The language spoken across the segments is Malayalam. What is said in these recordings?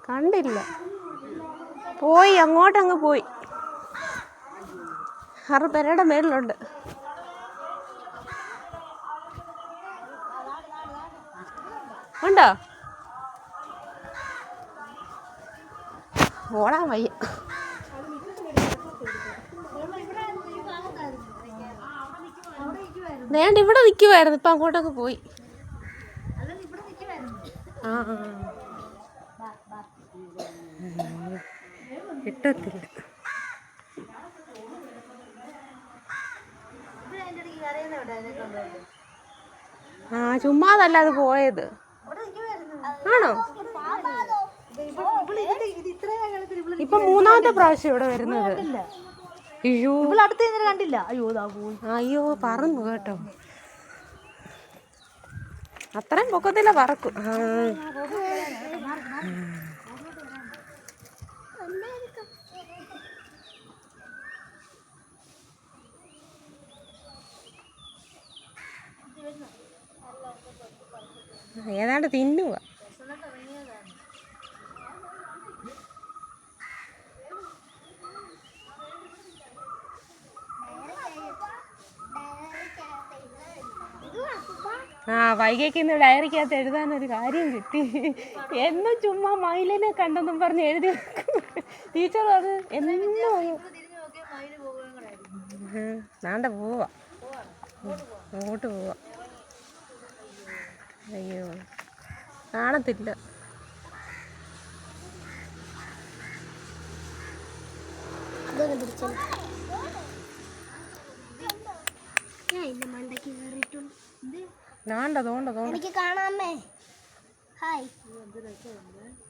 കണ്ടില്ല. പോയി അങ്ങോട്ടങ്ങ് പോയി. പെരയുടെ മേളിലുണ്ട്. ഉണ്ടോ? ഓടാൻ വയ്യ. നേണ്ട ഇവിടെ നിൽക്കുമായിരുന്നു, ഇപ്പം അങ്ങോട്ടൊക്കെ പോയി. ആ കിട്ടത്തില്ല. ചുമ്മാതല്ല അത് പോയത്. ആണോ? ഇപ്പൊ മൂന്നാമത്തെ പ്രാവശ്യം ഇവിടെ വരുന്നത്. അയ്യോ കണ്ടില്ല. അയ്യോ പറന്നു കേട്ടോ. അത്രയും പൊക്കത്തില്ല പറക്കും. ഏതാണ്ട് തിന്നുക. വൈകിക്ക് ഇന്ന് ഡയറിക്കകത്ത് എഴുതാനൊരു കാര്യം കിട്ടി. എന്നും ചുമ്മാ മയിലിനെ കണ്ടെന്നും പറഞ്ഞ് എഴുതി ടീച്ചർ അത് എന്നും നാണ്ട പോവാ, അങ്ങോട്ട് പോവാ. അയ്യോ കാണത്തില്ല.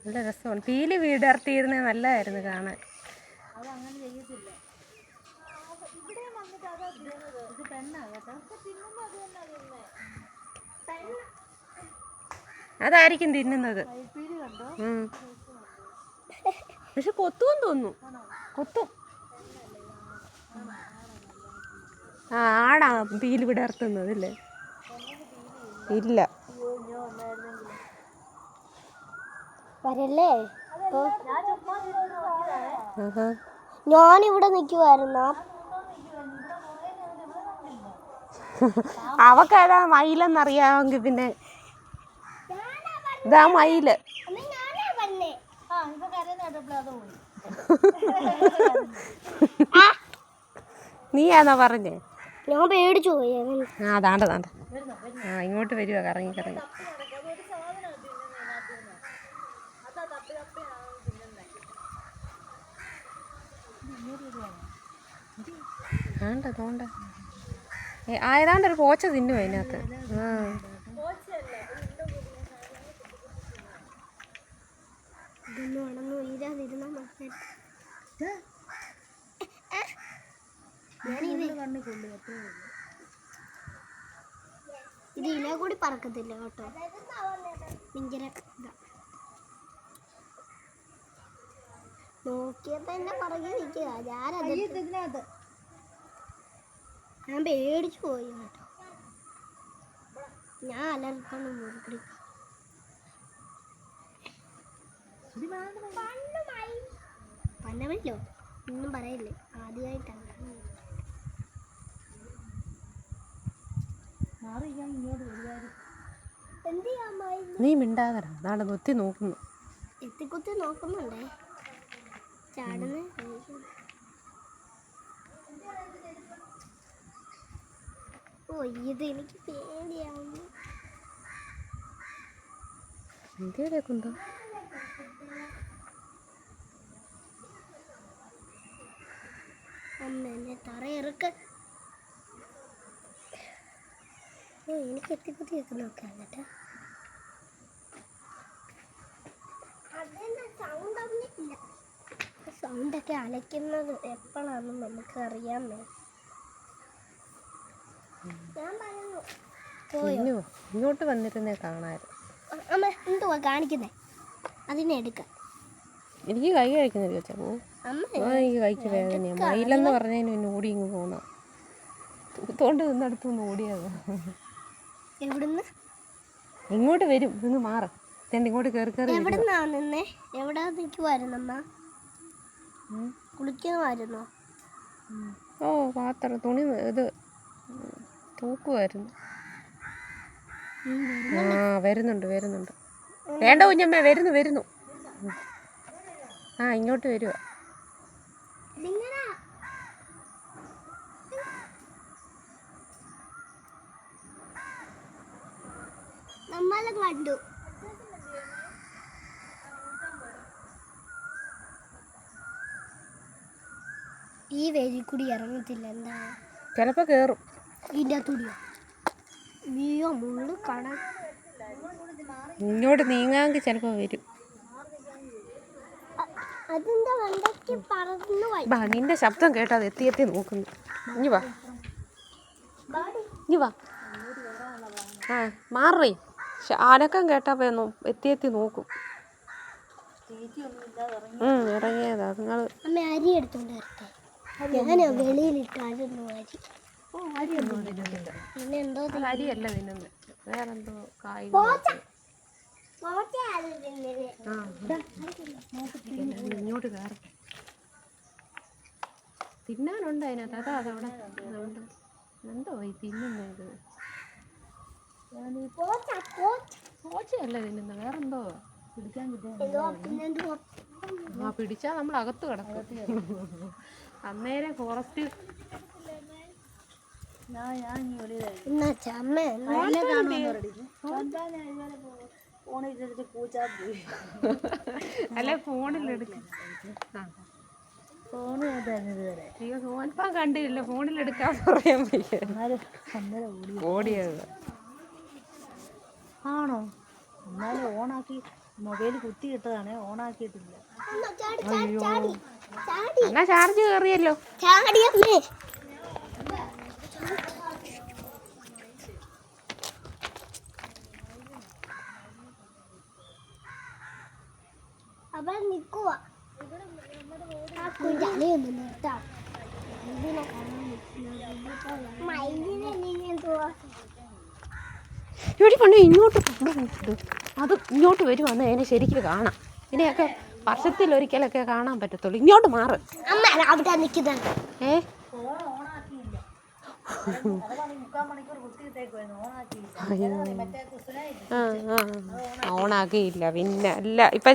നല്ല രസമാണ്. പീലി വീടർത്തിയിരുന്നേ നല്ലതായിരുന്നു കാണാൻ. അതായിരിക്കും തിന്നുന്നത്. പക്ഷെ കൊത്തുമെന്ന് തോന്നുന്നു. കൊത്തും. ആടാ പീലി വിടർത്തുന്നത് അല്ലേ? ഇല്ല. വരല്ലേ? ഞാനിവിടെ നിൽക്കുവായിരുന്നു. അവക്കേതാ മയിലെന്നറിയാമെങ്കിൽ പിന്നെ ഇതാ മയില്. നീയാണോ പറഞ്ഞേ? ഞാൻ പേടിച്ചു പോയി. താണ്ട ഇങ്ങോട്ട് വരുവാ കറങ്ങി കറങ്ങി. തോണ്ട ഏതാണ്ടൊരു പോച്ച തിന്നു അതിനകത്ത്. ഇത് ഇല കൂടി പറക്കത്തില്ല കേട്ടോ. ഭയങ്കര നോക്കിയപ്പോ എന്നെ പറക്കി നിൽക്കുക. ഞാൻ പേടിച്ചു പോയി കേട്ടോ. ഞാൻ അലർക്കൊന്നും മുറിക്കിടിക്കാം. പന്നമല്ലോ ഒന്നും പറയില്ലേ, ആദ്യമായിട്ടാണ്. നീ മിണ്ടാതരാ. നാളെ കൊത്തി നോക്കുന്നു. എത്തിക്കുത്തി നോക്കുന്നുണ്ടേ. ചാടുന്ന ഇത് എനിക്ക് പേടിയാവുന്നു. എന്തേക്കുണ്ടോ? അമ്മ തറയിറക്ക. എനിക്ക് എത്തിക്കുത്തി ഒക്കെ നോക്കാം കേട്ടോ. സൗണ്ടൊക്കെ അലയ്ക്കുന്നത് എപ്പോഴാണെന്ന് നമുക്ക് അറിയാൻ വേണം. ഇങ്ങോട്ട് വന്നിരുന്നേ കാണാറ്. അമ്മ എന്തുവാ കാണിക്കുന്നേ? അതിനെ എടുക്കാം. എനിക്ക് കൈ കഴിക്കുന്നില്ല ചോദിച്ചാ പോ. എനിക്ക് കൈക്ക് വേദനയാ. മയിലെന്ന് പറഞ്ഞതിന് പിന്നെ ഓടി ഇങ്ങ് പോന്ന തൂത്തോണ്ട് നിന്നടുത്തുനിന്ന് ഓടിയത്. എവിടുന്ന് ഇങ്ങോട്ട് വരും. ഇന്ന് മാറും. ഇങ്ങോട്ട് കയറി കയറി എവിടെ നിന്നേ എവിടെ നിൽക്കുമായിരുന്നമ്മ കുളിക്കുമായിരുന്നോ? ഓ പാത്രം തുണി ഇത് തൂക്കുമായിരുന്നു. വരുന്നുണ്ട് വേണ്ട കുഞ്ഞമ്മ വരുന്നു. ഇങ്ങോട്ട് വരുവാ. നമ്മളെ കണ്ടു. ഈ വേലി കൂടി ഇറങ്ങത്തില്ല. എന്താ ചിലപ്പോ കേറും. ഇതിൻ്റെ തുടിയോ വീയോ മുള്ളു കട ഇങ്ങോട്ട് നീങ്ങാമെങ്കിൽ ചിലപ്പോ വരും. അതിന്റെ വണ്ടയ്ക്ക് പറന്നു പോയി. നിന്റെ ശബ്ദം കേട്ടാ അത് എത്തി നോക്കുന്നു. ഇനി വാ മാറി അനക്കം കേട്ടാ എത്തി നോക്കും. ഇറങ്ങിയതാ നിങ്ങൾ. അമ്മ അരി എടുത്തോണ്ട് വരട്ടെ. ഞാൻ വെളിയിലിട്ടായിരുന്നു അരി. പിന്നെ എന്തോ അരിയല്ല തിന്നുന്നത്, വേറെന്തോ കായ്. ഇങ്ങോട്ട് കയറി തിന്നാനുണ്ട് അതിനകത്ത്. അതവിടെ എന്തോ ഈ തിന്നുന്നത്. പോച്ചയല്ല തിന്നുന്നത്, വേറെന്തോ പിടിക്കാൻ കിട്ടും. പിടിച്ചാ നമ്മൾ അകത്ത് കിടക്കും. അന്നേരം ഫോറസ്റ്റ് അല്ലെ ഫോണിലെടുക്കും. ഫോണിപ്പം കണ്ടില്ല, ഫോണിലെടുക്കാൻ പറയാൻ ഓടിയത് ആണോ? എന്നാലും ഓണാക്കി മൊബൈൽ കുത്തിയിട്ടതാണേ, ഓണാക്കിയിട്ടില്ല. എന്നാ ചാർജ് കയറിയല്ലോ. അവൻ നിക്കുവാ. കുഞ്ഞാലിയൊന്നും നിർത്താം. ഇവിടെ പണ്ട് ഇങ്ങോട്ട് അത് ഇങ്ങോട്ട് വരുവാന്ന് അതിനെ ശരിക്കും കാണാം. ഇതിനെയൊക്കെ വർഷത്തിലൊരിക്കലൊക്കെ കാണാൻ പറ്റത്തുള്ളൂ. ഇങ്ങോട്ട് മാറ്. അവിടെ നിൽക്കുന്നത് ഓണാക്കിയില്ല. പിന്നെ അല്ല ഇപ്പൊ